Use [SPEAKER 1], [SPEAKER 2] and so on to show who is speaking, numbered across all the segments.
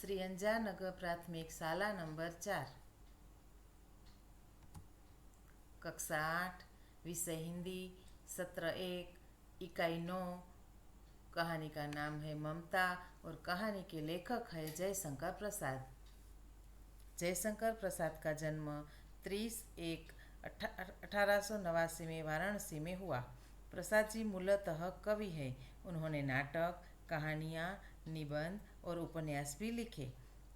[SPEAKER 1] श्री अंजानगर प्राथमिक शाला नंबर 4, कक्षा 8, विषय हिंदी, सत्र 1, इकाई 9। कहानी का नाम है ममता और कहानी के लेखक है जयशंकर प्रसाद। जयशंकर प्रसाद का जन्म 30/1/1889 में वाराणसी में हुआ। प्रसाद जी मूलतः कवि हैं। उन्होंने नाटक, कहानियाँ, निबंध और उपन्यास भी लिखे।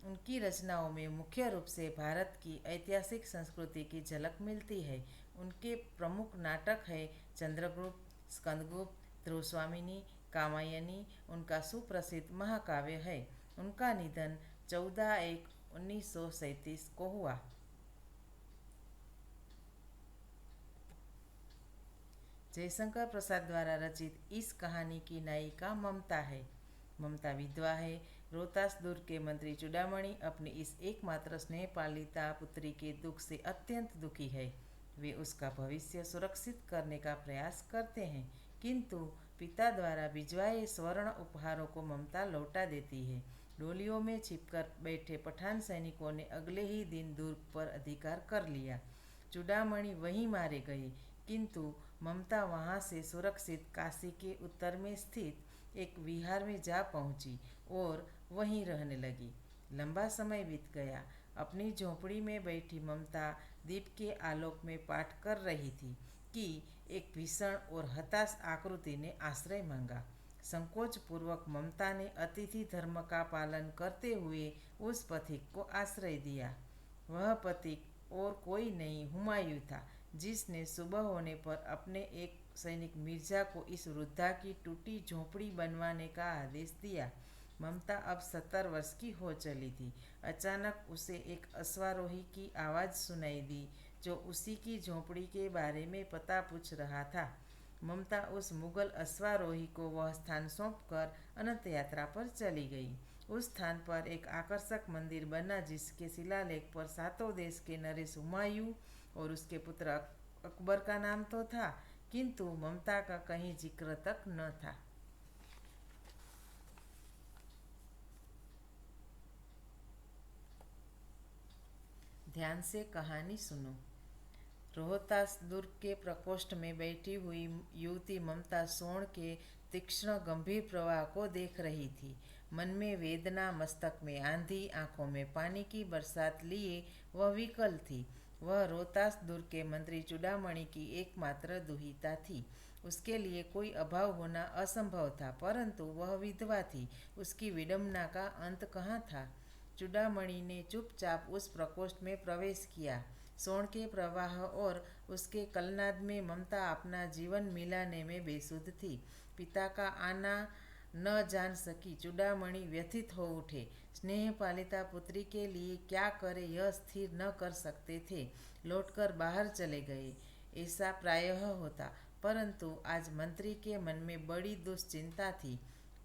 [SPEAKER 1] उनकी रचनाओं में मुख्य रूप से भारत की ऐतिहासिक संस्कृति की झलक मिलती है। उनके प्रमुख नाटक है चंद्रगुप्त, स्कंदगुप्त, ध्रुवस्वामिनी, कामायनी उनका सुप्रसिद्ध महाकाव्य है। उनका निधन 14/1/1937 को हुआ। जयशंकर प्रसाद द्वारा रचित इस कहानी की नायिका ममता है। ममता विधवा है। रोहतास दुर्ग के मंत्री चूड़ामणि अपनी इस एकमात्र स्नेहपालिता पुत्री के दुख से अत्यंत दुखी है। वे उसका भविष्य सुरक्षित करने का प्रयास करते हैं, किंतु पिता द्वारा भिजवाए स्वर्ण उपहारों को ममता लौटा देती है। डोलियों में छिपकर बैठे पठान सैनिकों ने अगले ही दिन दुर्ग पर अधिकार कर लिया। चूड़ामणि वहीं मारे गए, किंतु ममता वहां से सुरक्षित काशी के उत्तर में स्थित एक विहार में जा पहुंची और वहीं रहने लगी। लंबा समय बीत गया। अपनी झोंपड़ी में बैठी ममता दीप के आलोक में पाठ कर रही थी कि एक भीषण और हताश आकृति ने आश्रय मांगा। संकोच पूर्वक ममता ने अतिथि धर्म का पालन करते हुए उस पथिक को आश्रय दिया। वह पथिक और कोई नहीं, हुमायूं था, जिसने सुबह होने पर अपने एक सैनिक मिर्जा को इस वृद्धा की टूटी झोंपड़ी बनवाने का आदेश दिया। ममता अब 70 वर्ष की हो चली थी। अचानक उसे एक अश्वारोही की आवाज़ सुनाई दी, जो उसी की झोंपड़ी के बारे में पता पूछ रहा था। ममता उस मुगल अश्वारोही को वह स्थान सौंपकर अनंत यात्रा पर चली गई। उस स्थान पर एक आकर्षक मंदिर बना, जिसके शिलालेख पर सातों देश के नरेश हुमायूं और उसके पुत्र अकबर का नाम तो था, किंतु ममता का कहीं जिक्र तक न था। ध्यान से कहानी सुनो। रोहतास दुर्ग के प्रकोष्ठ में बैठी हुई युवती ममता सोण के तीक्ष्ण गंभीर प्रवाह को देख रही थी। मन में वेदना, मस्तक में आंधी, आंखों में पानी की बरसात लिए वह विकल थी। वह रोहतास दुर्ग के मंत्री चूड़ामणि की एकमात्र दुहिता थी। उसके लिए कोई अभाव होना असंभव था, परंतु वह विधवा थी। उसकी विडंबना का अंत कहाँ था? चूड़ामणि ने चुपचाप उस प्रकोष्ठ में प्रवेश किया। सोण के प्रवाह और उसके कलनाद में ममता अपना जीवन मिलाने में बेसुध थी। पिता का आना न जान सकी चूड़ामणि व्यथित हो उठे। स्नेह पालिता पुत्री के लिए क्या करे यह स्थिर न कर सकते थे। लौटकर बाहर चले गए। ऐसा प्रायः होता, परंतु आज मंत्री के मन में बड़ी दुश्चिंता थी।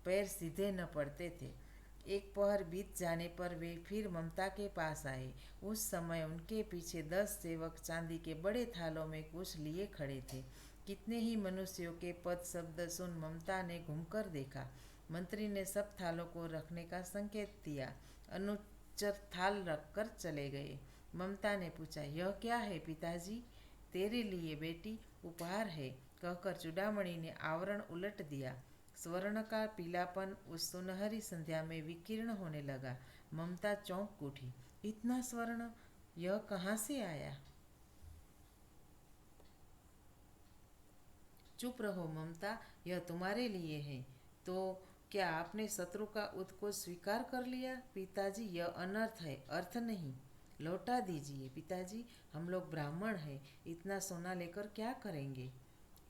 [SPEAKER 1] पैर सीधे न पड़ते थे। एक पहर बीत जाने पर वे फिर ममता के पास आए। उस समय उनके पीछे 10 सेवक चांदी के बड़े थालों में कुछ लिए खड़े थे। कितने ही मनुष्यों के पद शब्द सुन ममता ने घूमकर देखा। मंत्री ने सब थालों को रखने का संकेत दिया। अनुचर थाल रखकर चले गए। ममता ने पूछा, यह क्या है पिताजी? तेरे लिए बेटी, उपहार है, कहकर चूड़ामणि ने आवरण उलट दिया। स्वर्ण का पीलापन उस सुनहरी संध्या में विकीर्ण होने लगा। ममता चौंक उठी। इतना स्वर्ण, यह कहाँ से आया? चुप रहो ममता, यह तुम्हारे लिए है। तो क्या आपने शत्रु का उत्कोच स्वीकार कर लिया? पिताजी, यह अनर्थ है, अर्थ नहीं। लौटा दीजिए पिताजी, हम लोग ब्राह्मण हैं, इतना सोना लेकर क्या करेंगे?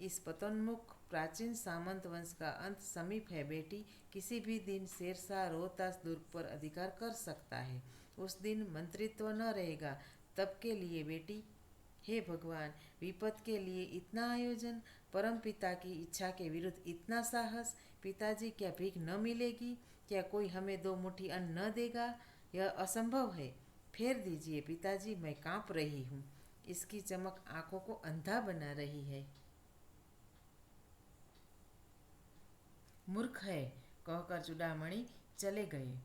[SPEAKER 1] इस पतोन्मुख प्राचीन सामंत वंश का अंत समीप है बेटी। किसी भी दिन शेरशाह रोहतास दुर्ग पर अधिकार कर सकता है। उस दिन मंत्रित्व न रहेगा। तब के लिए बेटी, हे भगवान, विपद के लिए इतना आयोजन, परम पिता की इच्छा के विरुद्ध इतना साहस। पिताजी, क्या भीख न मिलेगी? क्या कोई हमें 2 मुट्ठी अन्न न देगा? यह असंभव है। फेर दीजिए पिताजी, मैं कांप रही हूँ। इसकी चमक आंखों को अंधा बना रही है। मूर्ख है, कहकर चूड़ामणि चले गए।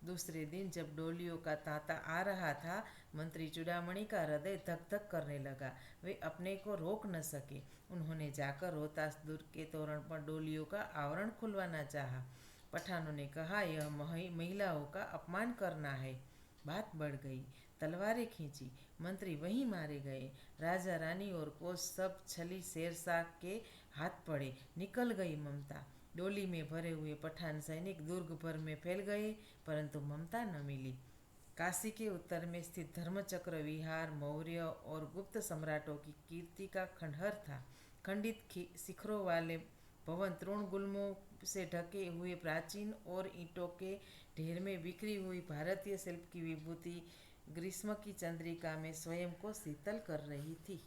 [SPEAKER 1] दूसरे दिन जब डोलियों का तांता आ रहा था, मंत्री चूड़ामणि का हृदय धक धक करने लगा। वे अपने को रोक न सके। उन्होंने जाकर रोहतास दुर्ग के तोरण पर डोलियों का आवरण खुलवाना चाहा। पठानों ने कहा, यह महिलाओं का अपमान करना है। बात बढ़ गई। तलवारें खींची। मंत्री वहीं मारे गए। राजा रानी और कोच सब छली शेरशाह के हाथ पड़े। निकल गई ममता। डोली में भरे हुए पठान सैनिक दुर्ग भर में फैल गए, परंतु ममता न मिली। काशी के उत्तर में स्थित धर्मचक्र विहार मौर्य और गुप्त सम्राटों की कीर्ति का खंडहर था। खंडित शिखरों वाले भवन तृण गुल्मों से ढके हुए प्राचीन और ईंटों के ढेर में बिखरी हुई भारतीय शिल्प की विभूति ग्रीष्म की चंद्रिका में स्वयं को शीतल कर रही थी।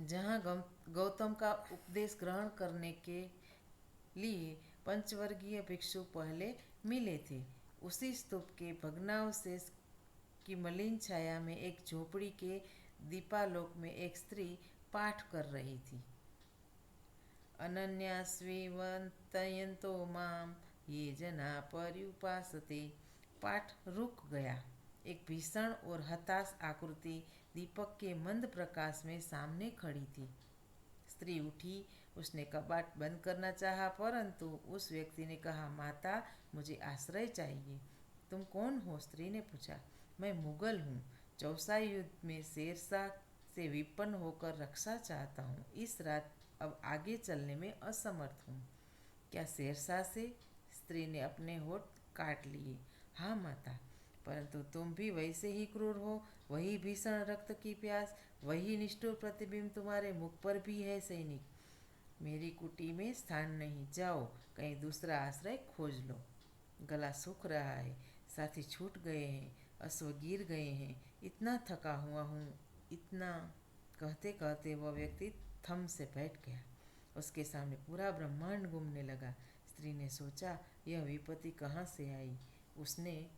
[SPEAKER 1] जहाँ गौतम का उपदेश ग्रहण करने के लिए पंचवर्गीय भिक्षु पहले मिले थे, उसी स्तूप के भग्नावशेष की मलिन छाया में एक झोपड़ी के दीपालोक में एक स्त्री पाठ कर रही थी। अनन्यास्विवन्तयन्तो माम ये जना पर्युपासते। पाठ रुक गया। एक भीषण और हताश आकृति दीपक के मंद प्रकाश में सामने खड़ी थी। स्त्री उठी। उसने कपाट बंद करना चाहा, परंतु उस व्यक्ति ने कहा, माता, मुझे आश्रय चाहिए। तुम कौन हो? स्त्री ने पूछा। मैं मुगल हूँ। चौसा युद्ध में शेरशाह से विपन्न होकर रक्षा चाहता हूँ। इस रात अब आगे चलने में असमर्थ हूँ। क्या शेरशाह से? स्त्री ने अपने होठ काट लिए। हाँ माता, परंतु तुम भी वैसे ही क्रूर हो। वही भीषण रक्त की प्यास, वही निष्ठुर प्रतिबिंब तुम्हारे मुख पर भी है। सैनिक, मेरी कुटी में स्थान नहीं। जाओ, कहीं दूसरा आश्रय खोज लो। गला सूख रहा है, साथी छूट गए हैं, अश्व गिर गए हैं, इतना थका हुआ हूँ, इतना। कहते कहते वह व्यक्ति थम से बैठ गया। उसके सामने पूरा ब्रह्मांड घूमने लगा। स्त्री ने सोचा, यह विपत्ति कहाँ से आई? उसने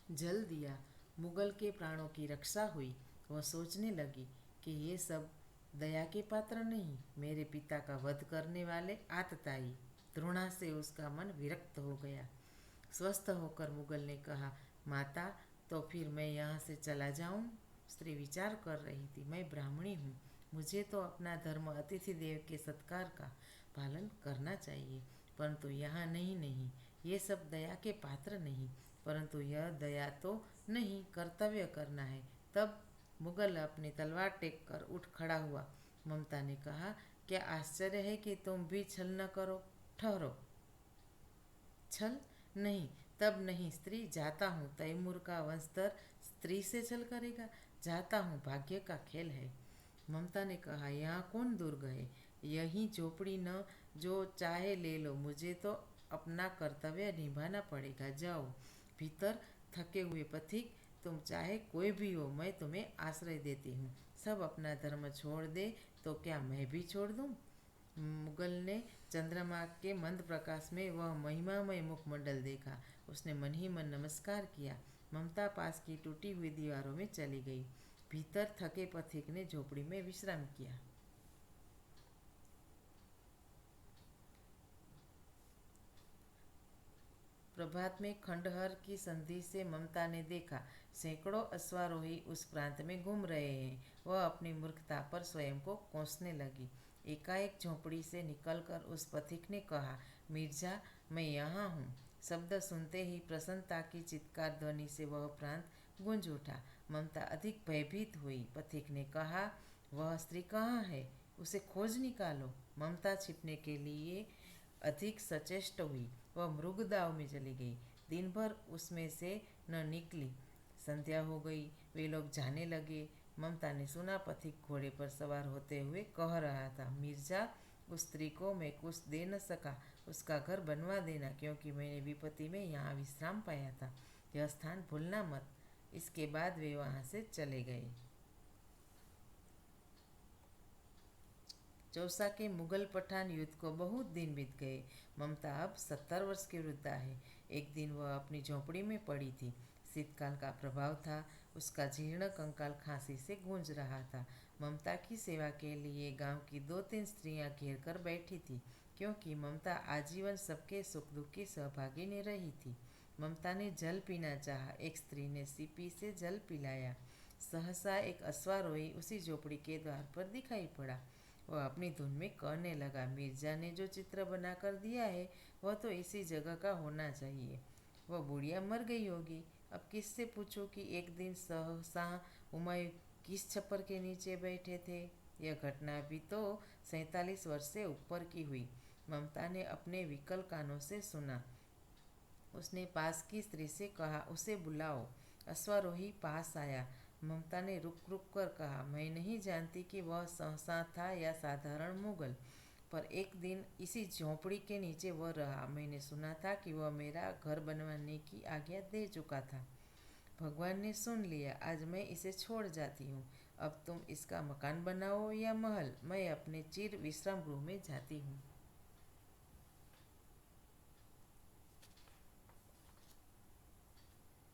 [SPEAKER 1] जल दिया। मुगल के प्राणों की रक्षा हुई। वह सोचने लगी कि ये सब दया के पात्र नहीं, मेरे पिता का वध करने वाले आतताई। द्रोणा से उसका मन विरक्त हो गया। स्वस्थ होकर मुगल ने कहा, माता, तो फिर मैं यहाँ से चला जाऊँ? स्त्री विचार कर रही थी। मैं ब्राह्मणी हूँ। मुझे तो अपना धर्म अतिथि देव के सत्कार का पालन करना चाहिए, परंतु यहाँ नहीं, ये सब दया के पात्र नहीं। परंतु यह दया तो नहीं, कर्तव्य करना है। तब मुगल अपनी तलवार टेक कर उठ खड़ा हुआ। ममता ने कहा, क्या आश्चर्य है कि तुम भी छल न करो। ठहरो। छल नहीं, तब नहीं। स्त्री, जाता हूँ। तैमूर का वंशधर स्त्री से छल करेगा? जाता हूँ, भाग्य का खेल है। ममता ने कहा, यहाँ कौन दुर्ग है? यही झोपड़ी न, जो चाहे ले लो। मुझे तो अपना कर्तव्य निभाना पड़ेगा। जाओ भीतर। थके हुए पथिक, तुम चाहे कोई भी हो, मैं तुम्हें आश्रय देती हूँ। सब अपना धर्म छोड़ दे तो क्या मैं भी छोड़ दूँ? मुगल ने चंद्रमा के मंद प्रकाश में वह महिमामय मुखमंडल देखा। उसने मन ही मन नमस्कार किया। ममता पास की टूटी हुई दीवारों में चली गई। भीतर थके पथिक ने झोपड़ी में विश्राम किया। प्रभात में खंडहर की संधि से ममता ने देखा, सैकड़ों अश्वारोही उस प्रांत में घूम रहे हैं। वह अपनी मूर्खता पर स्वयं को कोसने लगी। एकाएक झोंपड़ी से निकलकर उस पथिक ने कहा, मिर्जा, मैं यहाँ हूँ। शब्द सुनते ही प्रसन्नता की चित्कार ध्वनि से वह प्रांत गूंज उठा। ममता अधिक भयभीत हुई। पथिक ने कहा, वह स्त्री कहाँ है? उसे खोज निकालो। ममता छिपने के लिए अधिक सचेष्ट हुई। वह मृगदाव में चली गई। दिन भर उसमें से न निकली। संध्या हो गई। वे लोग जाने लगे। ममता ने सुना, पथिक घोड़े पर सवार होते हुए कह रहा था, मिर्जा, उस स्त्री को मैं कुछ दे न सका। उसका घर बनवा देना, क्योंकि मैंने विपत्ति में यहाँ विश्राम पाया था। यह स्थान भूलना मत। इसके बाद वे वहाँ से चले गए। चौसा के मुगल पठान युद्ध को बहुत दिन बीत गए। ममता अब 70 वर्ष की वृद्धा है। एक दिन वह अपनी झोंपड़ी में पड़ी थी। शीतकाल का प्रभाव था। उसका जीर्ण कंकाल खांसी से गूंज रहा था। ममता की सेवा के लिए गांव की 2-3 स्त्रियां घेर कर बैठी थी, क्योंकि ममता आजीवन सबके सुख दुख की सहभागिनी रही थी। ममता ने जल पीना चाहा। एक स्त्री ने सीपी से जल पिलाया। सहसा एक अश्वारोही उसी झोपड़ी के द्वार पर दिखाई पड़ा। वह अपनी धुन में कहने लगा, मिर्जा ने जो चित्र बनाकर दिया है वह तो इसी जगह का होना चाहिए। वह बुढ़िया मर गई होगी। अब किससे पूछूं कि एक दिन शाह हुमायूं किस छप्पर के नीचे बैठे थे। यह घटना भी तो 47 वर्ष से ऊपर की हुई। ममता ने अपने विकल कानों से सुना। उसने पास की स्त्री से कहा, उसे बुलाओ। अश्वारोही पास आया। ममता ने रुक रुक कर कहा, मैं नहीं जानती कि वह सहसा था या साधारण मुगल, पर एक दिन इसी झोंपड़ी के नीचे वह रहा। मैंने सुना था कि वह मेरा घर बनवाने की आज्ञा दे चुका था। भगवान ने सुन लिया। आज मैं इसे छोड़ जाती हूँ। अब तुम इसका मकान बनाओ या महल, मैं अपने चिर विश्राम गृह में जाती हूँ।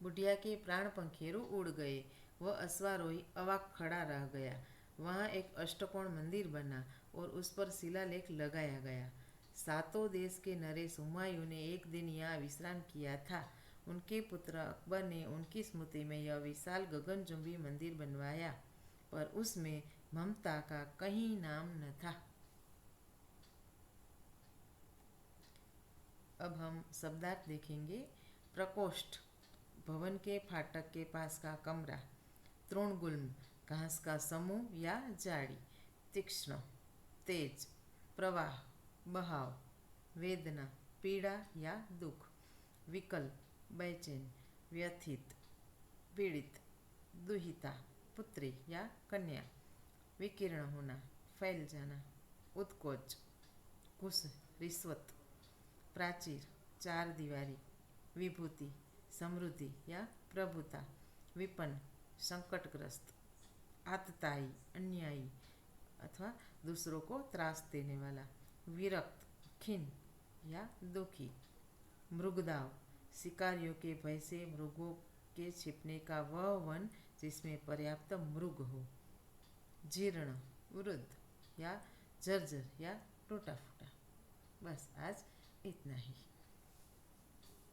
[SPEAKER 1] बुढ़िया के प्राण पंखेरु उड़ गए। वह अश्वारोही अवाक खड़ा रह गया। वहाँ एक अष्टकोण मंदिर बना और उस पर शिलालेख लगाया गया। सातों देश के नरेश हुमायूं ने एक दिन यहाँ विश्राम किया था। उनके पुत्र अकबर ने उनकी स्मृति में यह विशाल गगनचुंबी मंदिर बनवाया, पर उसमें ममता का कहीं नाम न था। अब हम शब्दार्थ देखेंगे। प्रकोष्ठ, भवन के फाटक के पास का कमरा। तृणगुल्म, घास का समूह या जाड़ी। तीक्ष्ण, तेज। प्रवाह, बहाव। वेदना, पीड़ा या दुख। विकल, बेचैन। व्यथित, पीड़ित। दुहिता, पुत्री या कन्या। विकीर्ण होना, फैल जाना। उत्कोच, घूस, रिश्वत। प्राचीर, चार दीवारी। विभूति, समृद्धि या प्रभुता। विपन्न, संकटग्रस्त। आतताई, अन्यायी अथवा दूसरों को त्रास देने वाला। विरक्त, खिन्न या दुखी। मृगदाव, शिकारियों के भय से मृगों के छिपने का वह वन जिसमें पर्याप्त मृग हो। जीर्ण, वृद्ध या जर्जर या टूटा फूटा। बस आज इतना ही।